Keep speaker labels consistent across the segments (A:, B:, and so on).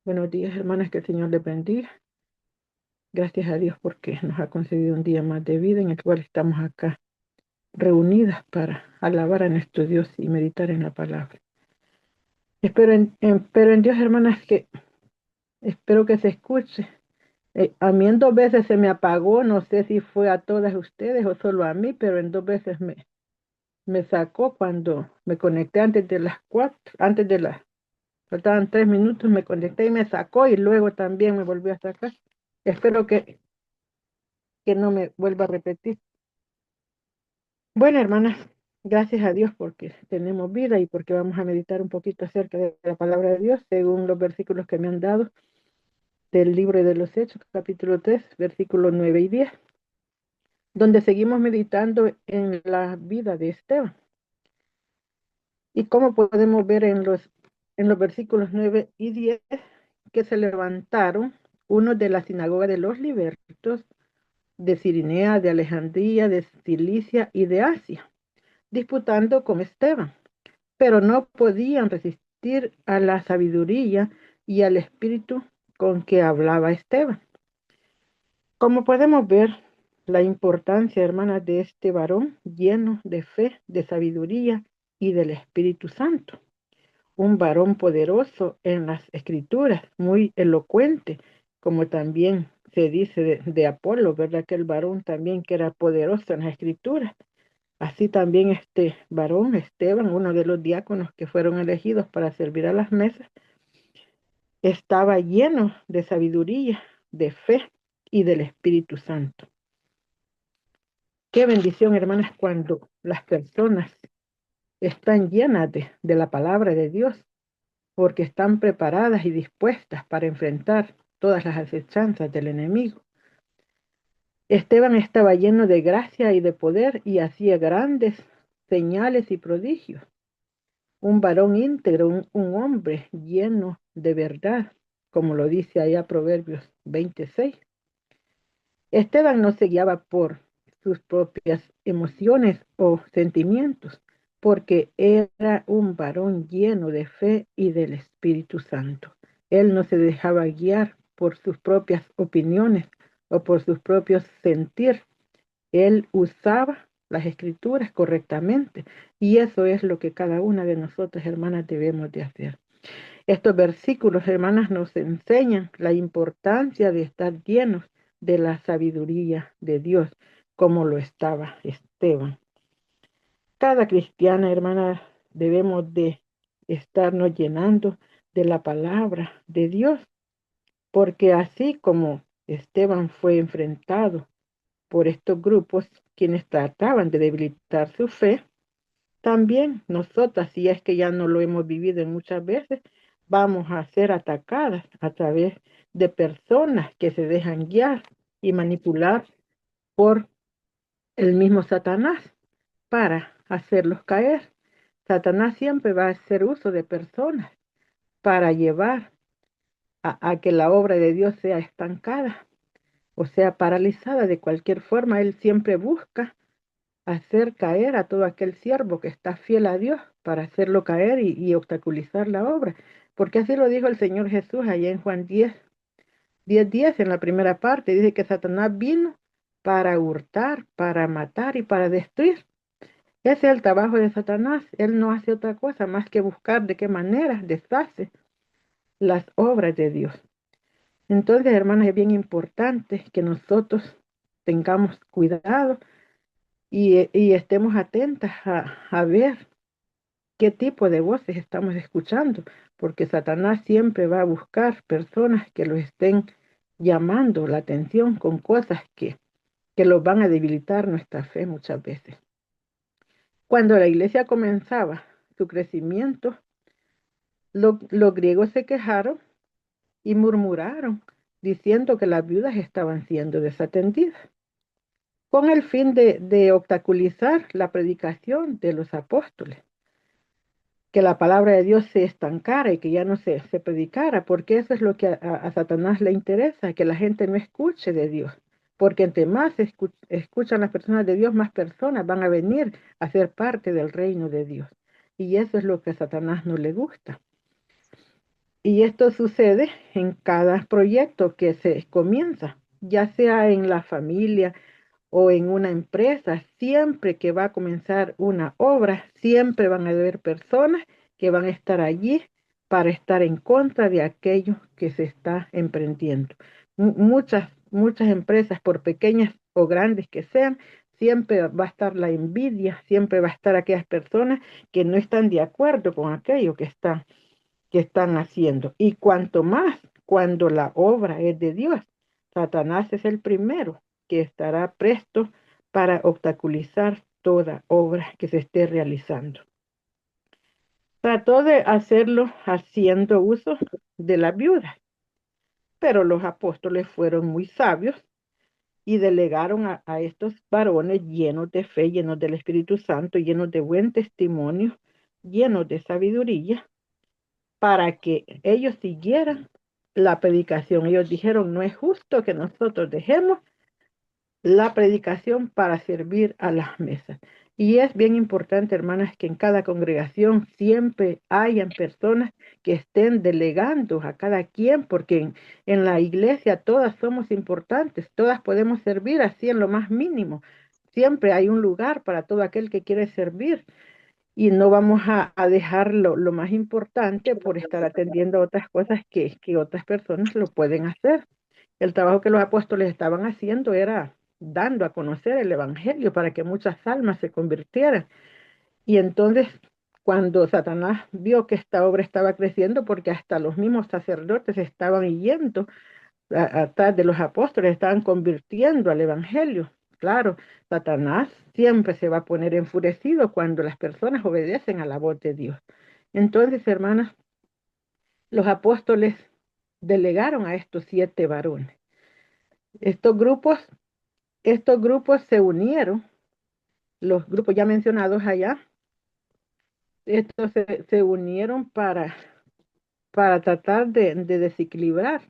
A: Buenos días, hermanas, que el Señor les bendiga. Gracias a Dios porque nos ha concedido un día más de vida en el cual estamos acá reunidas para alabar a nuestro Dios y meditar en la palabra. Pero en Dios, hermanas, que espero que se escuche. A mí en 2 veces se me apagó, no sé si fue a todas ustedes o solo a mí, pero en 2 veces me sacó cuando me conecté antes de las 4, faltaban 3 minutos, me conecté y me sacó y luego también me volvió a sacar. Espero que no me vuelva a repetir. Bueno, hermanas, gracias a Dios porque tenemos vida y porque vamos a meditar un poquito acerca de la palabra de Dios según los versículos que me han dado del libro de los Hechos, capítulo 3, versículos 9 y 10, donde seguimos meditando en la vida de Esteban. Y como podemos ver en los versículos 9 y 10, que se levantaron unos de la sinagoga de los libertos, de Cirinea, de Alejandría, de Cilicia y de Asia, disputando con Esteban, pero no podían resistir a la sabiduría y al espíritu con que hablaba Esteban. Como podemos ver, la importancia, hermanas, de este varón lleno de fe, de sabiduría y del Espíritu Santo. Un varón poderoso en las escrituras, muy elocuente, como también se dice de Apolo, ¿verdad? Que el varón también que era poderoso en las escrituras. Así también este varón, Esteban, uno de los diáconos que fueron elegidos para servir a las mesas, estaba lleno de sabiduría, de fe y del Espíritu Santo. Qué bendición, hermanas, cuando las personas están llenas de la palabra de Dios, porque están preparadas y dispuestas para enfrentar todas las acechanzas del enemigo. Esteban estaba lleno de gracia y de poder y hacía grandes señales y prodigios. Un varón íntegro, un hombre lleno de verdad, como lo dice allá Proverbios 26. Esteban no se guiaba por sus propias emociones o sentimientos, porque era un varón lleno de fe y del Espíritu Santo. Él no se dejaba guiar por sus propias opiniones o por sus propios sentir. Él usaba las escrituras correctamente y eso es lo que cada una de nosotras, hermanas, debemos de hacer. Estos versículos, hermanas, nos enseñan la importancia de estar llenos de la sabiduría de Dios, como lo estaba Esteban. Cada cristiana, hermana, debemos de estarnos llenando de la palabra de Dios, porque así como Esteban fue enfrentado por estos grupos, quienes trataban de debilitar su fe, también nosotras, si es que ya no lo hemos vivido en muchas veces, vamos a ser atacadas a través de personas que se dejan guiar y manipular por el mismo Satanás para hacerlos caer. Satanás siempre va a hacer uso de personas para llevar a que la obra de Dios sea estancada o sea paralizada de cualquier forma. Él siempre busca hacer caer a todo aquel siervo que está fiel a Dios para hacerlo caer y obstaculizar la obra. Porque así lo dijo el Señor Jesús allá en Juan 10:10 en la primera parte. Dice que Satanás vino para hurtar, para matar y para destruir. Ese es el trabajo de Satanás. Él no hace otra cosa más que buscar de qué manera deshace las obras de Dios. Entonces, hermanas, es bien importante que nosotros tengamos cuidado y estemos atentas a ver qué tipo de voces estamos escuchando, porque Satanás siempre va a buscar personas que lo estén llamando la atención con cosas que los van a debilitar nuestra fe muchas veces. Cuando la iglesia comenzaba su crecimiento, los griegos se quejaron y murmuraron, diciendo que las viudas estaban siendo desatendidas, con el fin de obstaculizar la predicación de los apóstoles, que la palabra de Dios se estancara y que ya no se predicara, porque eso es lo que a Satanás le interesa, que la gente no escuche de Dios, porque entre más escuchan las personas de Dios, más personas van a venir a ser parte del reino de Dios. Y eso es lo que a Satanás no le gusta. Y esto sucede en cada proyecto que se comienza, ya sea en la familia o en una empresa. Siempre que va a comenzar una obra, siempre van a haber personas que van a estar allí para estar en contra de aquello que se está emprendiendo. Muchas empresas, por pequeñas o grandes que sean, siempre va a estar la envidia, siempre va a estar aquellas personas que no están de acuerdo con aquello que están haciendo. Y cuanto más cuando la obra es de Dios, Satanás es el primero que estará presto para obstaculizar toda obra que se esté realizando. Trató de hacerlo haciendo uso de la viuda, pero los apóstoles fueron muy sabios y delegaron a estos varones llenos de fe, llenos del Espíritu Santo, llenos de buen testimonio, llenos de sabiduría, para que ellos siguieran la predicación. Ellos dijeron, no es justo que nosotros dejemos la predicación para servir a las mesas. Y es bien importante, hermanas, que en cada congregación siempre hayan personas que estén delegando a cada quien, porque en la iglesia todas somos importantes, todas podemos servir así en lo más mínimo. Siempre hay un lugar para todo aquel que quiere servir y no vamos a dejar lo más importante por estar atendiendo a otras cosas que otras personas lo pueden hacer. El trabajo que los apóstoles estaban haciendo era dando a conocer el Evangelio para que muchas almas se convirtieran. Y entonces, cuando Satanás vio que esta obra estaba creciendo, porque hasta los mismos sacerdotes estaban yendo atrás de los apóstoles, estaban convirtiendo al Evangelio. Claro, Satanás siempre se va a poner enfurecido cuando las personas obedecen a la voz de Dios. Entonces, hermanas, los apóstoles delegaron a estos 7 varones. Estos grupos, estos grupos se unieron, los grupos ya mencionados allá, estos se unieron para tratar de desequilibrar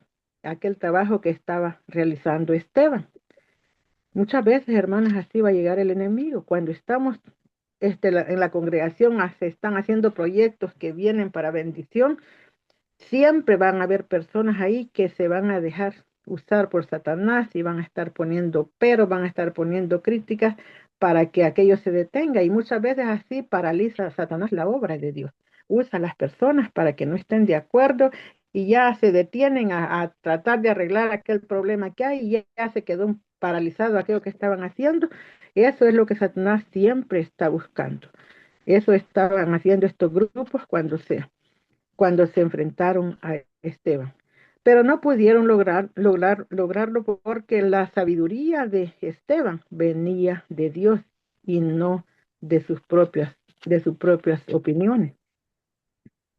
A: aquel trabajo que estaba realizando Esteban. Muchas veces, hermanas, así va a llegar el enemigo. Cuando estamos en la congregación, se están haciendo proyectos que vienen para bendición, siempre van a haber personas ahí que se van a dejar usar por Satanás y van a estar poniendo van a estar poniendo críticas para que aquello se detenga. Y muchas veces así paraliza a Satanás la obra de Dios. Usa a las personas para que no estén de acuerdo y ya se detienen a tratar de arreglar aquel problema que hay y ya se quedó paralizado aquello que estaban haciendo. Eso es lo que Satanás siempre está buscando. Eso estaban haciendo estos grupos cuando se enfrentaron a Esteban. Pero no pudieron lograrlo porque la sabiduría de Esteban venía de Dios y no de sus propias opiniones.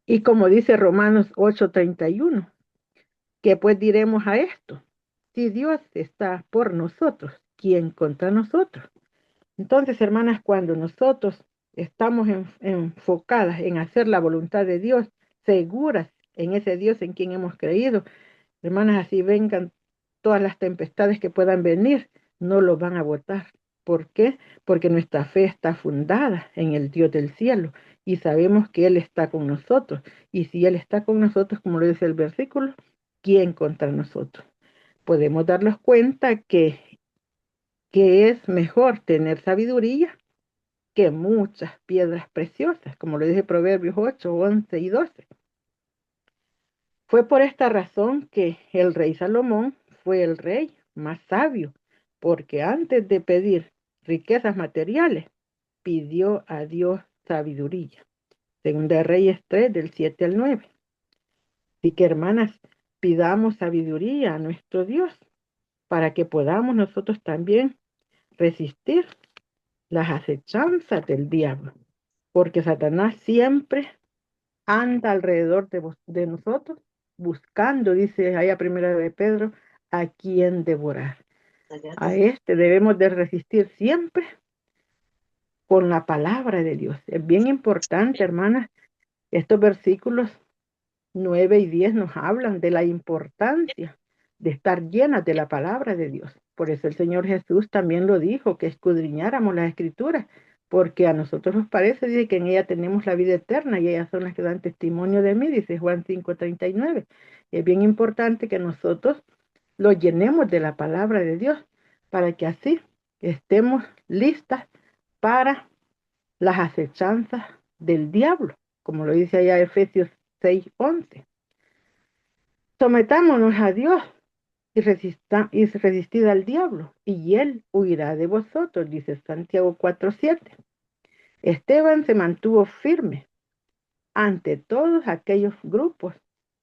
A: Y como dice Romanos 8:31, ¿qué pues diremos a esto? Si Dios está por nosotros, ¿quién contra nosotros? Entonces, hermanas, cuando nosotros estamos enfocadas en hacer la voluntad de Dios, seguras en ese Dios en quien hemos creído, hermanas, así vengan todas las tempestades que puedan venir, no lo van a botar. ¿Por qué? Porque nuestra fe está fundada en el Dios del cielo y sabemos que Él está con nosotros. Y si Él está con nosotros, como lo dice el versículo, ¿quién contra nosotros? Podemos darnos cuenta que es mejor tener sabiduría que muchas piedras preciosas, como lo dice Proverbios 8, 11 y 12. Fue por esta razón que el rey Salomón fue el rey más sabio, porque antes de pedir riquezas materiales, pidió a Dios sabiduría. Segunda Reyes 3, del 7 al 9. Así que, hermanas, pidamos sabiduría a nuestro Dios para que podamos nosotros también resistir las acechanzas del diablo, porque Satanás siempre anda alrededor de nosotros, buscando, dice allá primera de Pedro, a quien devorar. A este debemos de resistir siempre con la palabra de Dios. Es bien importante, hermanas, estos versículos 9 y 10 nos hablan de la importancia de estar llenas de la palabra de Dios. Por eso el Señor Jesús también lo dijo, que escudriñáramos las escrituras porque a nosotros nos parece, dice, que en ella tenemos la vida eterna y ellas son las que dan testimonio de mí, dice Juan 5:39. Es bien importante que nosotros lo llenemos de la palabra de Dios para que así estemos listas para las acechanzas del diablo, como lo dice allá Efesios 6:11. Sometámonos a Dios y resistid al diablo, y él huirá de vosotros, dice Santiago 4:7. Esteban se mantuvo firme ante todos aquellos grupos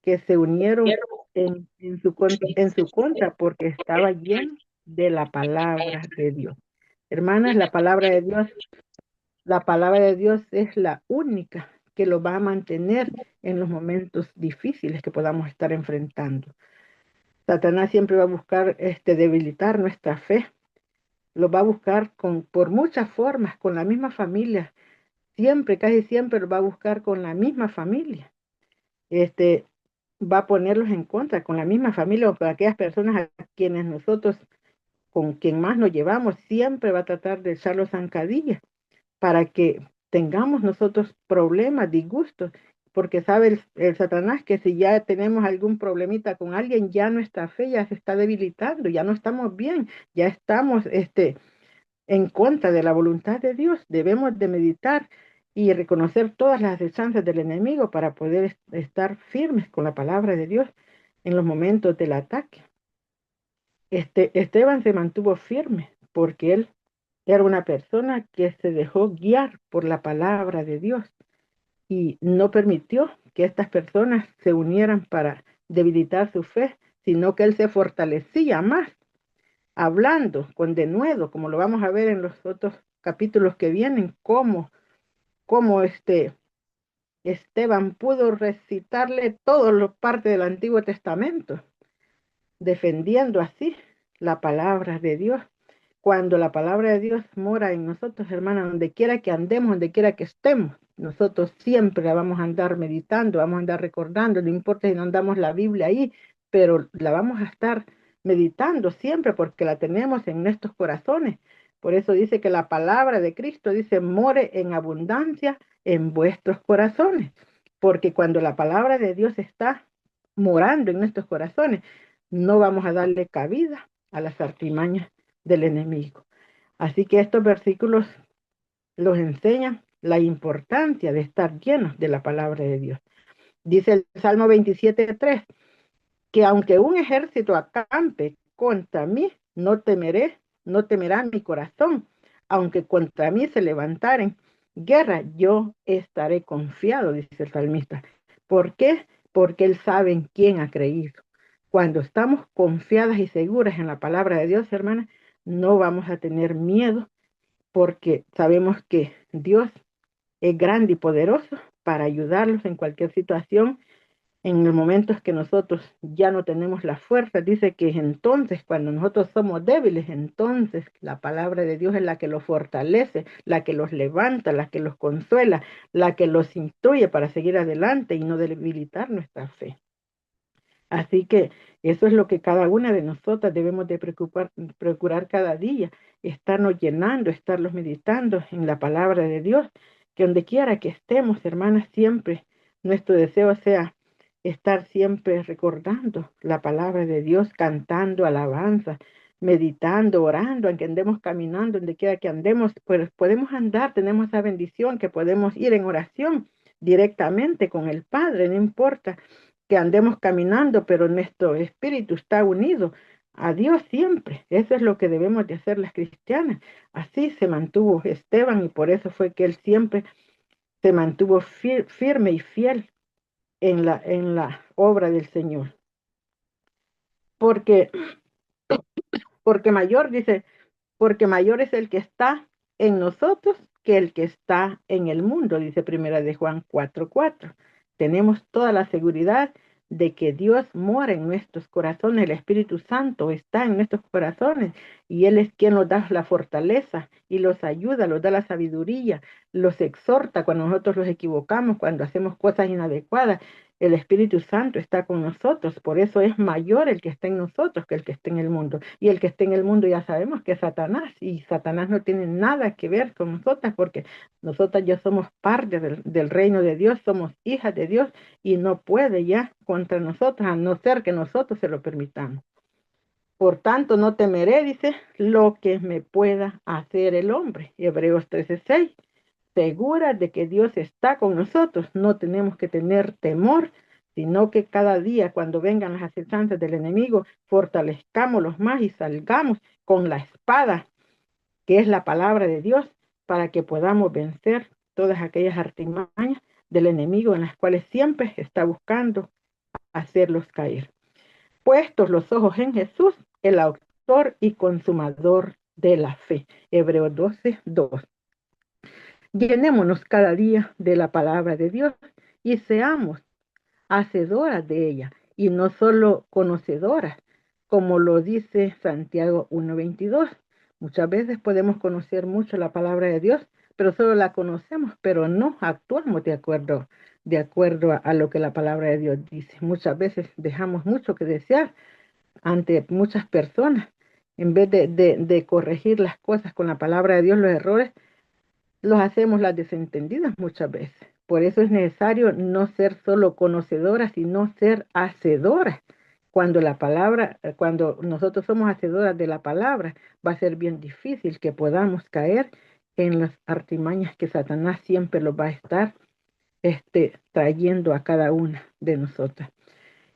A: que se unieron en su contra porque estaba lleno de la palabra de Dios. Hermanas, la palabra de Dios es la única que lo va a mantener en los momentos difíciles que podamos estar enfrentando. Satanás siempre va a buscar debilitar nuestra fe, lo va a buscar por muchas formas, con la misma familia, siempre, casi siempre lo va a buscar con la misma familia. Este, Va a ponerlos en contra con la misma familia o con aquellas personas a quienes nosotros, con quien más nos llevamos, siempre va a tratar de echarlos zancadillas para que tengamos nosotros problemas, disgustos, porque sabe el Satanás que si ya tenemos algún problemita con alguien, ya nuestra fe ya se está debilitando, ya no estamos bien, ya estamos en contra de la voluntad de Dios. Debemos de meditar y reconocer todas las chances del enemigo para poder estar firmes con la palabra de Dios en los momentos del ataque. Esteban se mantuvo firme porque él era una persona que se dejó guiar por la palabra de Dios y no permitió que estas personas se unieran para debilitar su fe, sino que él se fortalecía más hablando con denuedo, como lo vamos a ver en los otros capítulos que vienen, cómo Esteban pudo recitarle todas las partes del Antiguo Testamento, defendiendo así la palabra de Dios. Cuando la palabra de Dios mora en nosotros, hermanas, donde quiera que andemos, donde quiera que estemos, nosotros siempre la vamos a andar meditando, vamos a andar recordando, no importa si no andamos la Biblia ahí, pero la vamos a estar meditando siempre porque la tenemos en nuestros corazones. Por eso dice que la palabra de Cristo dice, more en abundancia en vuestros corazones, porque cuando la palabra de Dios está morando en nuestros corazones, no vamos a darle cabida a las artimañas del enemigo. Así que estos versículos los enseñan la importancia de estar llenos de la palabra de Dios. Dice el Salmo 27:3, que aunque un ejército acampe contra mí, no temeré, no temerá mi corazón. Aunque contra mí se levantaren guerra, yo estaré confiado, dice el salmista. ¿Por qué? Porque él sabe en quién ha creído. Cuando estamos confiadas y seguras en la palabra de Dios, hermanas, no vamos a tener miedo porque sabemos que Dios es grande y poderoso para ayudarlos en cualquier situación. En los momentos que nosotros ya no tenemos la fuerza, dice que entonces cuando nosotros somos débiles, entonces la palabra de Dios es la que los fortalece, la que los levanta, la que los consuela, la que los instruye para seguir adelante y no debilitar nuestra fe. Así que eso es lo que cada una de nosotras debemos de procurar cada día, estarnos llenando, estarlos meditando en la palabra de Dios, que donde quiera que estemos, hermanas, siempre nuestro deseo sea estar siempre recordando la palabra de Dios, cantando alabanza, meditando, orando, aunque andemos caminando, donde quiera que andemos, pues podemos andar, tenemos esa bendición que podemos ir en oración directamente con el Padre, no importa que andemos caminando, pero nuestro espíritu está unido a Dios siempre. Eso es lo que debemos de hacer las cristianas. Así se mantuvo Esteban y por eso fue que él siempre se mantuvo firme y fiel en la obra del Señor. Porque, porque mayor, dice, porque mayor es el que está en nosotros que el que está en el mundo, dice primera de Juan 4:4. Tenemos toda la seguridad de que Dios mora en nuestros corazones, el Espíritu Santo está en nuestros corazones y Él es quien nos da la fortaleza y los ayuda, los da la sabiduría, los exhorta cuando nosotros los equivocamos, cuando hacemos cosas inadecuadas. el Espíritu Santo está con nosotros, por eso es mayor el que está en nosotros que el que está en el mundo. Y el que está en el mundo ya sabemos que es Satanás, y Satanás no tiene nada que ver con nosotras, porque nosotras ya somos parte del reino de Dios, somos hijas de Dios, y no puede ya contra nosotras, a no ser que nosotros se lo permitamos. Por tanto, no temeré, dice, lo que me pueda hacer el hombre. Hebreos 13:6. Segura de que Dios está con nosotros, no tenemos que tener temor, sino que cada día cuando vengan las asechanzas del enemigo, fortalezcámoslos más y salgamos con la espada, que es la palabra de Dios, para que podamos vencer todas aquellas artimañas del enemigo en las cuales siempre está buscando hacerlos caer. Puestos los ojos en Jesús, el autor y consumador de la fe. Hebreos 12:2. Llenémonos cada día de la palabra de Dios y seamos hacedoras de ella y no solo conocedoras, como lo dice Santiago 1:22. Muchas veces podemos conocer mucho la palabra de Dios, pero solo la conocemos, pero no actuamos de acuerdo a lo que la palabra de Dios dice. Muchas veces dejamos mucho que desear ante muchas personas. En vez de corregir las cosas con la palabra de Dios, los errores, los hacemos las desentendidas muchas veces. Por eso es necesario no ser solo conocedoras, sino ser hacedoras. Cuando nosotros somos hacedoras de la palabra, va a ser bien difícil que podamos caer en las artimañas que Satanás siempre los va a estar trayendo a cada una de nosotras.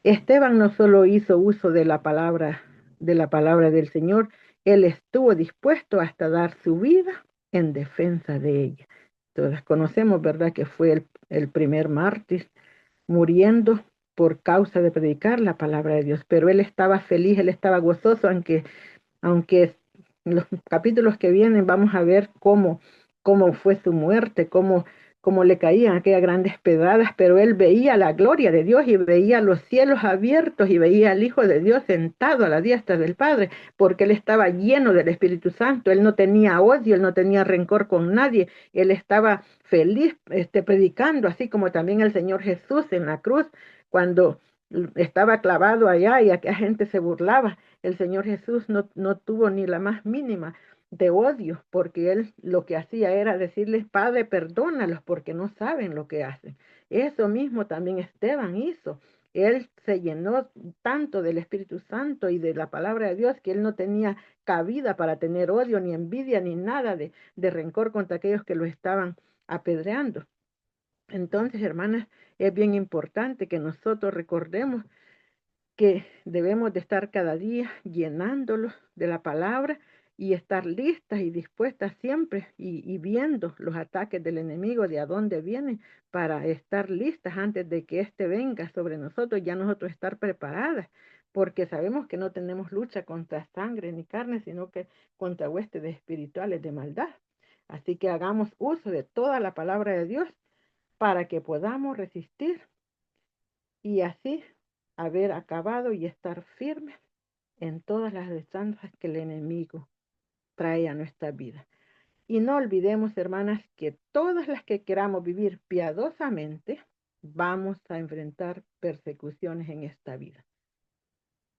A: Esteban no solo hizo uso de la palabra del Señor, él estuvo dispuesto hasta dar su vida en defensa de ella. Todas conocemos, ¿verdad?, que fue el primer mártir muriendo por causa de predicar la palabra de Dios, pero él estaba feliz, él estaba gozoso, aunque en los capítulos que vienen vamos a ver cómo fue su muerte, cómo le caían aquellas grandes pedradas, pero él veía la gloria de Dios y veía los cielos abiertos y veía al Hijo de Dios sentado a la diestra del Padre, porque él estaba lleno del Espíritu Santo, él no tenía odio, él no tenía rencor con nadie, él estaba feliz predicando, así como también el Señor Jesús en la cruz, cuando estaba clavado allá y aquella gente se burlaba. El Señor Jesús no tuvo ni la más mínima de odio, porque él lo que hacía era decirles: Padre, perdónalos porque no saben lo que hacen. Eso mismo también Esteban hizo. Él se llenó tanto del Espíritu Santo y de la palabra de Dios que él no tenía cabida para tener odio, ni envidia, ni nada de rencor contra aquellos que lo estaban apedreando. Entonces, hermanas, es bien importante que nosotros recordemos que debemos de estar cada día llenándolos de la palabra y estar listas y dispuestas siempre y viendo los ataques del enemigo, de a dónde vienen, para estar listas antes de que éste venga sobre nosotros, ya nosotros estar preparadas, porque sabemos que no tenemos lucha contra sangre ni carne, sino que contra huestes espirituales de maldad. Así que hagamos uso de toda la palabra de Dios para que podamos resistir y así haber acabado y estar firmes en todas las destrozos que el enemigo trae a nuestra vida. Y no olvidemos, hermanas, que todas las que queramos vivir piadosamente, vamos a enfrentar persecuciones en esta vida.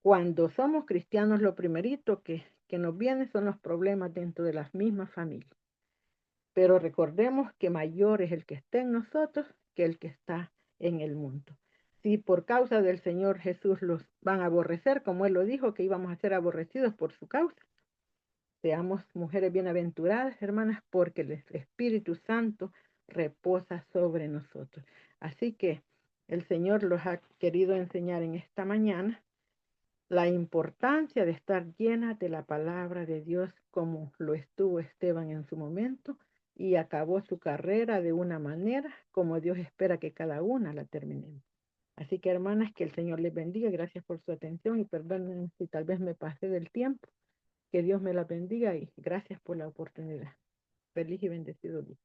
A: Cuando somos cristianos, lo primerito que nos viene son los problemas dentro de las mismas familias. Pero recordemos que mayor es el que está en nosotros que el que está en el mundo. Si por causa del Señor Jesús los van a aborrecer, como Él lo dijo, que íbamos a ser aborrecidos por su causa, seamos mujeres bienaventuradas, hermanas, porque el Espíritu Santo reposa sobre nosotros. Así que el Señor los ha querido enseñar en esta mañana la importancia de estar llena de la palabra de Dios, como lo estuvo Esteban en su momento, y acabó su carrera de una manera como Dios espera que cada una la terminemos. Así que, hermanas, que el Señor les bendiga. Gracias por su atención y perdonen si tal vez me pasé del tiempo. Que Dios me la bendiga y gracias por la oportunidad. Feliz y bendecido día.